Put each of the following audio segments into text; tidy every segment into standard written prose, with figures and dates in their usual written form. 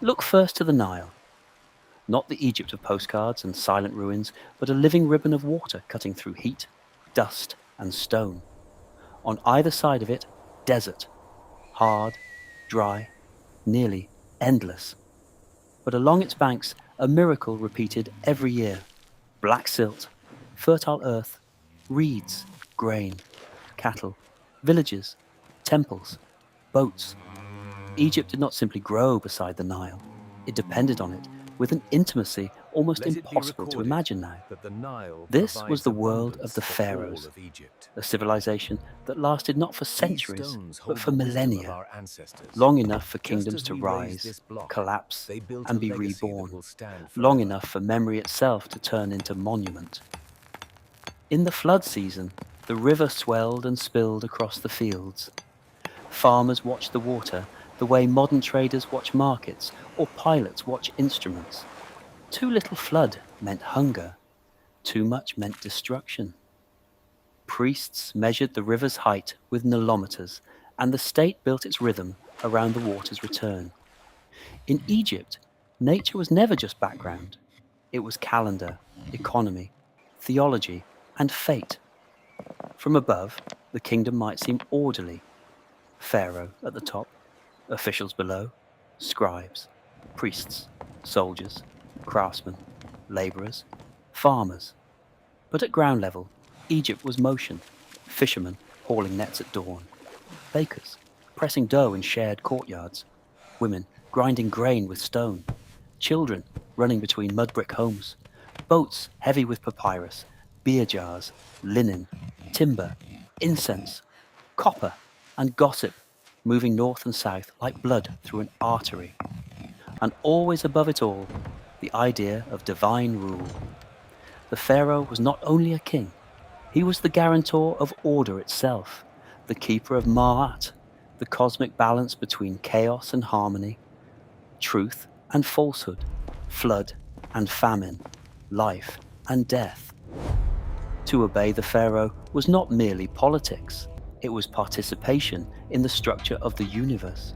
Look first to the Nile, not the Egypt of postcards and silent ruins, but a living ribbon of water cutting through heat, dust, and stone. On either side of it, desert, hard, dry, nearly endless. But along its banks, a miracle repeated every year: black silt, fertile earth, reeds, grain, cattle, villages, temples, boats. Egypt did not simply grow beside the Nile, it depended on it with an intimacy almost Let it be impossible to recorded imagine now. that the Nile This was provides the world of abundance the for all pharaohs, of Egypt. a civilization that lasted not for These centuries, stones but hold for the wisdom of millennia, our ancestors. long enough for Just kingdoms as to we raised rise, this block, collapse, they built a and be legacy that reborn, will stand long forever. enough for memory itself to turn into monument. In the flood season, the river swelled and spilled across the fields. Farmers watched the water the way modern traders watch markets or pilots watch instruments. Too little flood meant hunger, too much meant destruction. Priests measured the river's height with nilometers, and the state built its rhythm around the water's return. In Egypt, nature was never just background. It was calendar, economy, theology, and fate. From above, the kingdom might seem orderly. Pharaoh at the top, officials below, scribes, priests, soldiers, craftsmen, laborers, farmers. But at ground level, Egypt was motion: fishermen hauling nets at dawn, bakers pressing dough in shared courtyards, women grinding grain with stone, children running between mud brick homes, boats heavy with papyrus, beer jars, linen, timber, incense, copper, and gossip moving north and south like blood through an artery. And always above it all, the idea of divine rule. The pharaoh was not only a king, he was the guarantor of order itself, the keeper of Ma'at, the cosmic balance between chaos and harmony, truth and falsehood, flood and famine, life and death. To obey the pharaoh was not merely politics, it was participation in the structure of the universe.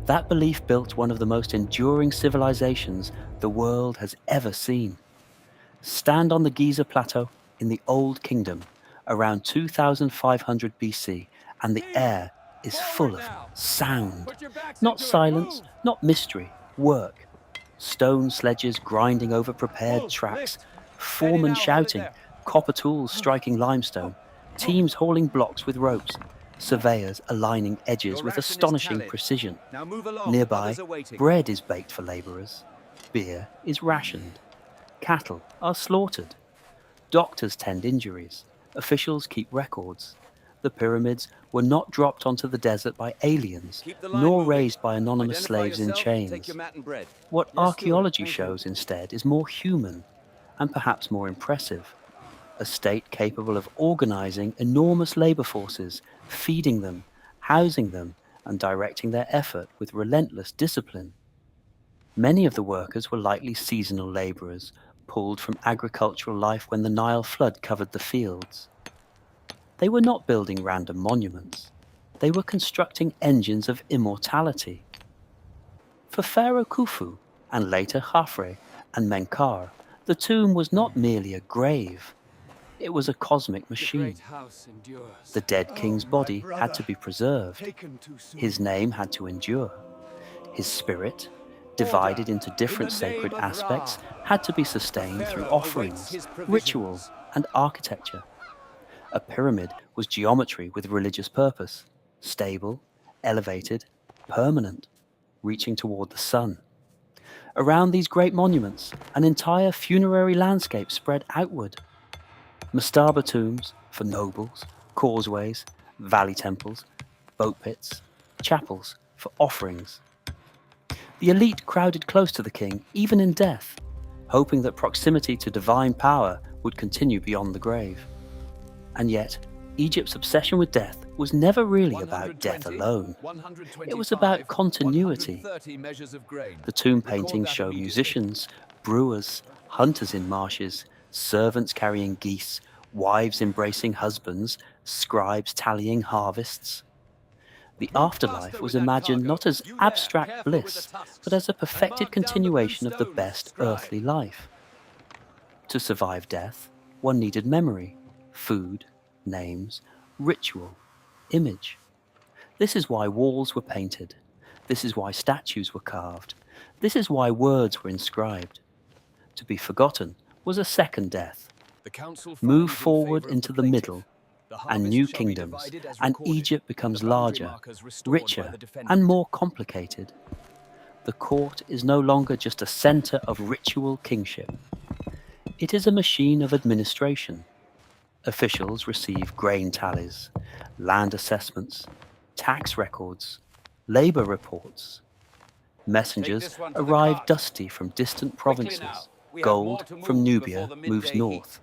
That belief built one of the most enduring civilizations the world has ever seen. Stand on the Giza Plateau in the Old Kingdom around 2500 BC, and the air is full of sound. Not silence, not mystery, work. Stone sledges grinding over prepared tracks, foremen shouting, copper tools striking limestone, teams hauling blocks with ropes, surveyors aligning edges with astonishing precision. Now move along, Nearby, others are waiting. bread is baked for labourers, beer is rationed, cattle are slaughtered, doctors tend injuries, officials keep records. The pyramids were not dropped onto the desert by aliens, Keep the line nor moving. raised by anonymous Identify slaves in yourself, take your chains. mat and bread. What Yes, steward. archaeology Thank you. shows instead is more human, and perhaps more impressive: a state capable of organizing enormous labor forces, feeding them, housing them, and directing their effort with relentless discipline. Many of the workers were likely seasonal laborers, pulled from agricultural life when the Nile flood covered the fields. They were not building random monuments. They were constructing engines of immortality. For Pharaoh Khufu, and later Khafre and Menkaure, the tomb was not merely a grave. It was a cosmic The great machine. house endures. The dead Oh, king's my body had brother, to be preserved. taken too soon. His name had to endure. His spirit, Order, divided into in different the name sacred of Ra. aspects, had to be The sustained through pharaoh awaits offerings, his ritual, provisions. and architecture. A pyramid was geometry with religious purpose: stable, elevated, permanent, reaching toward the sun. Around these great monuments, an entire funerary landscape spread outward. Mastaba tombs for nobles, causeways, valley temples, boat pits, chapels for offerings. The elite crowded close to the king, even in death, hoping that proximity to divine power would continue beyond the grave. And yet, Egypt's obsession with death was never really about death 120, alone. It was 125, about continuity. 130 measures of grain. The tomb Record paintings that show immediately. musicians, brewers, hunters in marshes, servants carrying geese, wives embracing husbands, scribes tallying harvests. The afterlife was imagined not as abstract bliss, but as a perfected continuation of the best earthly life. To survive death, one needed memory, food, names, ritual, image. This is why walls were painted. This is why statues were carved. This is why words were inscribed. To be forgotten was a second death. Move forward into the middle, and new kingdoms, and Egypt becomes larger, richer, and more complicated. The court is no longer just a center of ritual kingship. It is a machine of administration. Officials receive grain tallies, land assessments, tax records, labor reports. Messengers arrive dusty from distant provinces. Gold from Nubia moves north.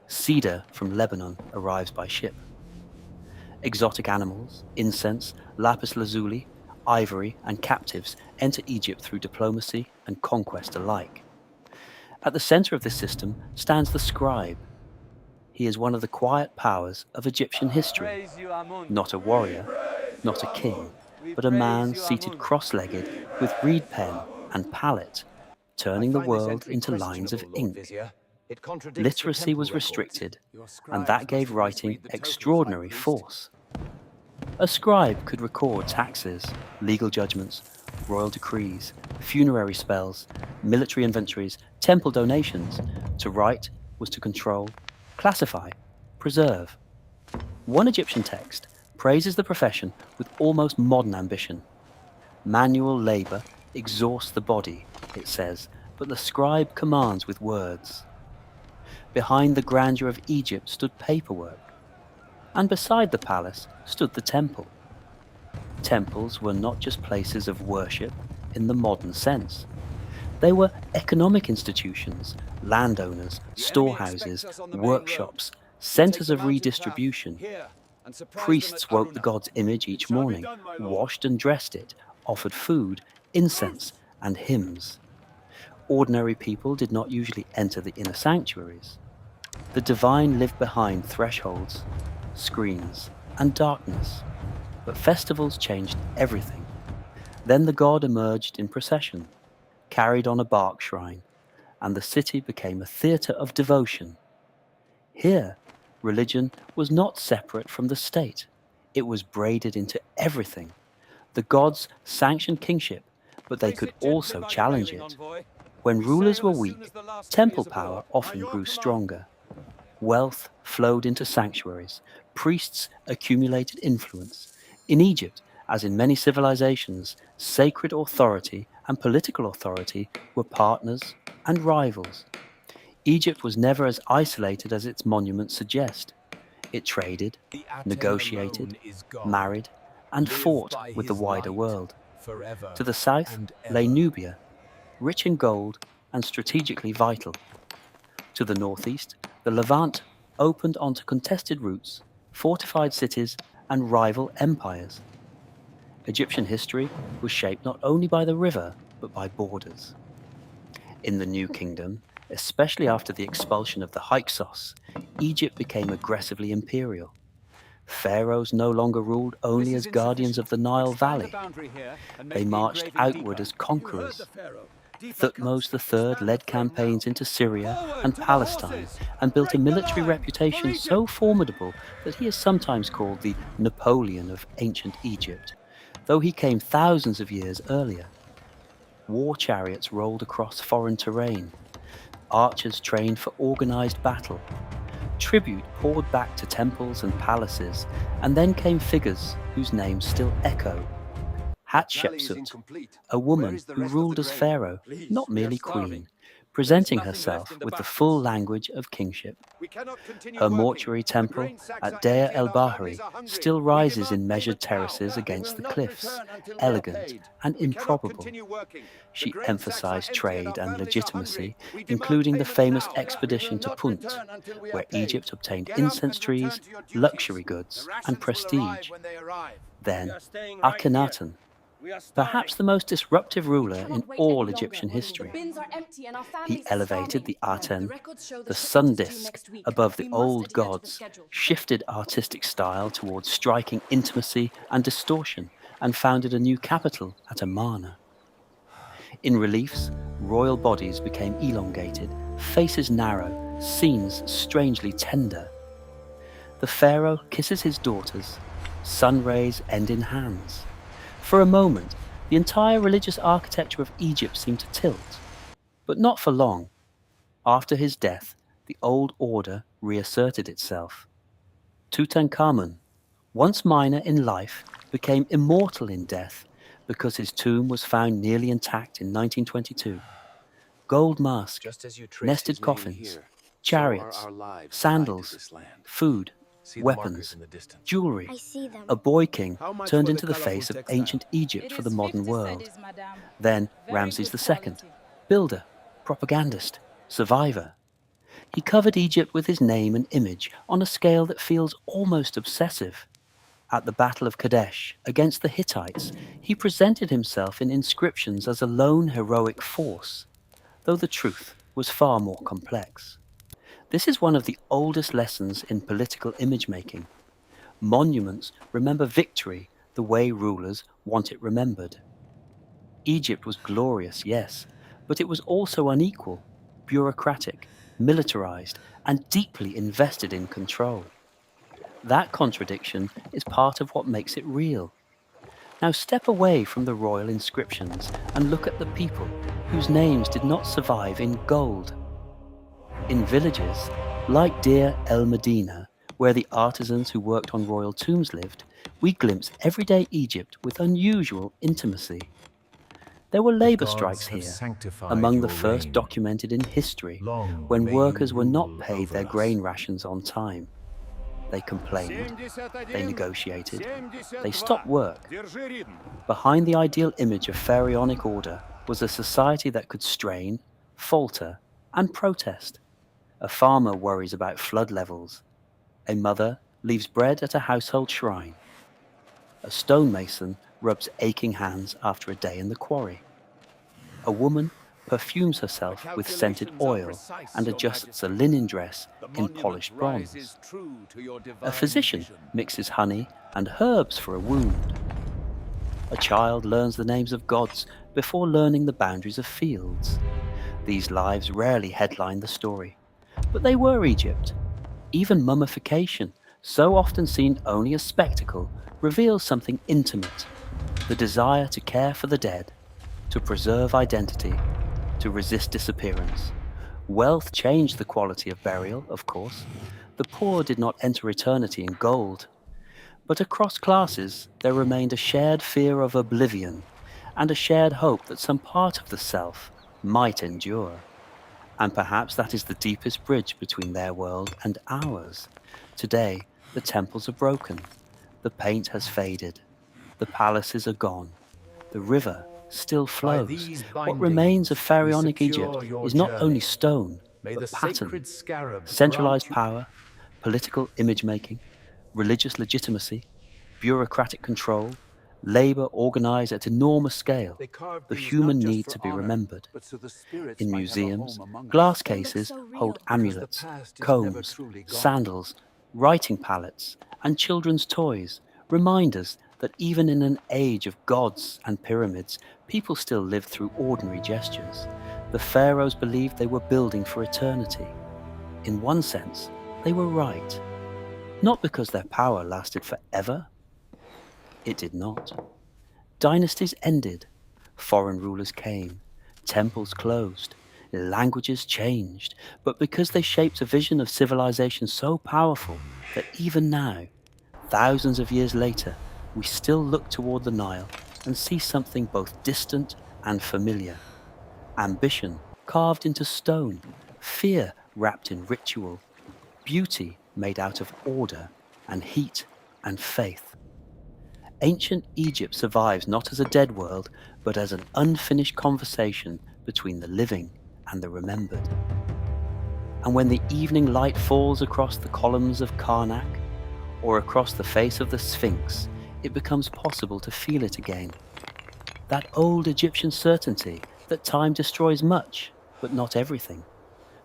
Cedar from Lebanon arrives by ship. Exotic animals, incense, lapis lazuli, ivory, and captives enter Egypt through diplomacy and conquest alike. At the center of this system stands the scribe. He is one of the quiet powers of Egyptian history. Not a warrior, not a king, but a man seated cross-legged with reed pen and palette, turning the world into lines of ink. Literacy was restricted, and that gave writing extraordinary force. A scribe could record taxes, legal judgments, royal decrees, funerary spells, military inventories, temple donations. To write was to control, classify, preserve. One Egyptian text praises the profession with almost modern ambition. Manual labor exhausts the body, it says, but the scribe commands with words. Behind the grandeur of Egypt stood paperwork, and beside the palace stood the temple. Temples were not just places of worship in the modern sense. They were economic institutions, landowners, storehouses, workshops, centers of redistribution. Priests woke the god's image each morning, washed and dressed it, offered food, incense, and hymns. Ordinary people did not usually enter the inner sanctuaries. The divine lived behind thresholds, screens, and darkness. But festivals changed everything. Then the god emerged in procession, carried on a bark shrine, and the city became a theatre of devotion. Here, religion was not separate from the state. It was braided into everything. The gods sanctioned kingship, but they could also challenge it. When rulers were weak, temple power often grew stronger. Wealth flowed into sanctuaries. Priests accumulated influence. In Egypt, as in many civilizations, sacred authority and political authority were partners and rivals. Egypt was never as isolated as its monuments suggest. It traded, negotiated, married, and fought with the wider world. To the south lay Nubia, rich in gold and strategically vital. To the northeast, the Levant opened onto contested routes, fortified cities, and rival empires. Egyptian history was shaped not only by the river, but by borders. In the New Kingdom, especially after the expulsion of the Hyksos, Egypt became aggressively imperial. Pharaohs no longer ruled only as guardians of the Nile Valley. They marched outward as conquerors. Thutmose III led campaigns into Syria and Palestine and built a military reputation so formidable that he is sometimes called the Napoleon of ancient Egypt, though he came thousands of years earlier. War chariots rolled across foreign terrain. Archers trained for organized battle. Tribute poured back to temples and palaces, and then came figures whose names still echo. Hatshepsut, a woman who ruled as pharaoh, not merely queen, presenting herself with the full language of kingship. Her mortuary temple at Deir el-Bahari still rises in measured terraces against the cliffs, elegant and improbable. She emphasized trade and legitimacy, including the famous expedition to Punt, where Egypt obtained incense trees, luxury goods, and prestige. Then Akhenaten, perhaps the most disruptive ruler in all Egyptian history. He elevated the Aten, the sun disk above the old gods, shifted artistic style towards striking intimacy and distortion, and founded a new capital at Amarna. In reliefs, royal bodies became elongated, faces narrow, scenes strangely tender. The pharaoh kisses his daughters, sun rays end in hands. For a moment, the entire religious architecture of Egypt seemed to tilt, but not for long. After his death, the old order reasserted itself. Tutankhamun, once minor in life, became immortal in death because his tomb was found nearly intact in 1922. Gold mask, nested coffins, chariots, sandals, food, weapons, jewelry. A boy king turned into the face of ancient Egypt for the modern world. Then Ramses II, builder, propagandist, survivor. He covered Egypt with his name and image on a scale that feels almost obsessive. At the Battle of Kadesh against the Hittites, he presented himself in inscriptions as a lone heroic force, though the truth was far more complex. This is one of the oldest lessons in political image making. Monuments remember victory the way rulers want it remembered. Egypt was glorious, yes, but it was also unequal, bureaucratic, militarized, and deeply invested in control. That contradiction is part of what makes it real. Now step away from the royal inscriptions and look at the people whose names did not survive in gold. In villages, like Deir el Medina, where the artisans who worked on royal tombs lived, we glimpse everyday Egypt with unusual intimacy. There were labor strikes here, among the first documented in history, when workers were not paid their grain rations on time. They complained, they negotiated, they stopped work. Behind the ideal image of pharaonic order was a society that could strain, falter, and protest. A farmer worries about flood levels. A mother leaves bread at a household shrine. A stonemason rubs aching hands after a day in the quarry. A woman perfumes herself with scented oil and adjusts a linen dress in polished bronze. A physician mixes honey and herbs for a wound. A child learns the names of gods before learning the boundaries of fields. These lives rarely headline the story, but they were Egypt. Even mummification, so often seen only as spectacle, reveals something intimate: the desire to care for the dead, to preserve identity, to resist disappearance. Wealth changed the quality of burial, of course. The poor did not enter eternity in gold. But across classes, there remained a shared fear of oblivion and a shared hope that some part of the self might endure. And perhaps that is the deepest bridge between their world and ours. Today, the temples are broken. The paint has faded. The palaces are gone. The river still flows. What remains of pharaonic Egypt is not only stone, but pattern, centralized power, political image-making, religious legitimacy, bureaucratic control, labor organized at enormous scale, the human need to be remembered. In museums, glass cases hold amulets, combs, sandals, writing palettes, and children's toys, reminders that even in an age of gods and pyramids, people still lived through ordinary gestures. The pharaohs believed they were building for eternity. In one sense, they were right. Not because their power lasted forever. It did not. Dynasties ended. Foreign rulers came. Temples closed. Languages changed. But because they shaped a vision of civilization so powerful that even now, thousands of years later, we still look toward the Nile and see something both distant and familiar. Ambition carved into stone, fear wrapped in ritual, beauty made out of order, and heat and faith. Ancient Egypt survives not as a dead world, but as an unfinished conversation between the living and the remembered. And when the evening light falls across the columns of Karnak, or across the face of the Sphinx, it becomes possible to feel it again. That old Egyptian certainty that time destroys much, but not everything.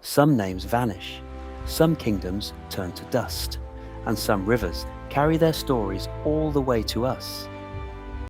Some names vanish, some kingdoms turn to dust, and some rivers carry their stories all the way to us.